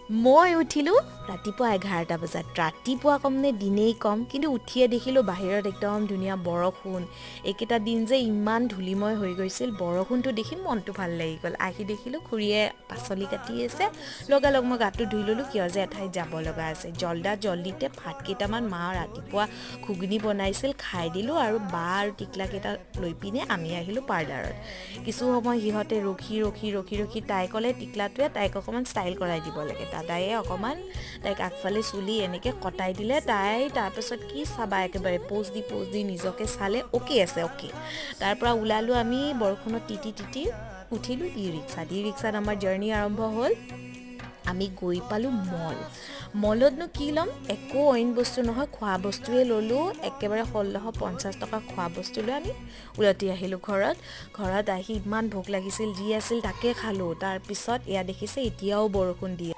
মই উঠিলোঁ ৰাতিপুৱা 11টা বজাত। ৰাতিপুৱা কম নে দিনেই কম, কিন্তু উঠিয়ে দেখিলোঁ বাহিৰত একদম ধুনীয়া বৰষুণ। এইকেইটা দিন যে ইমান ধূলিময় হৈ গৈছিল, বৰষুণটো দেখি মনটো ভাল লাগি গ'ল। আহি দেখিলোঁ খুৰীয়ে পাচলি কাটি আছে, লগালগ মই গাটো ধুই ল'লোঁ, কিয় যে এঠাইত যাব লগা আছে। জল্দিতে ভাত কেইটামান মা ৰাতিপুৱা ঘুগুনি বনাইছিল, খাই দিলোঁ, আৰু বা আৰু টিকলাকেইটা লৈ পিনে আমি আহিলোঁ পাৰ্লাৰত। কিছু সময় সিহঁতে ৰখি তাই ক'লে টিকলাটোৱে তাইক অকণমান ষ্টাইল কৰাই দিব লাগে। দাদায়ে অকণমান তাইক আগফালে চুলি এনেকৈ কটাই দিলে। তাই তাৰপাছত কি চাবা, একেবাৰে প'জ দি নিজকে চালে, অ'কে আছে অ'কে। তাৰ পৰা ওলালোঁ আমি বৰষুণত তিতি উঠিলোঁ ই ৰিক্সাত আমাৰ জাৰ্ণি আৰম্ভ হ'ল। আমি গৈ পালোঁ মলতনো কি ল'ম, একো অইন বস্তু নহয়, খোৱা বস্তুৱে ল'লোঁ। একেবাৰে 1650 টকা খোৱা বস্তু লৈ আমি উলটি আহিলোঁ ঘৰত আহি ইমান ভোক লাগিছিল, যি আছিল তাকে খালোঁ। তাৰপিছত এয়া দেখিছে এতিয়াও বৰষুণ দিয়ে।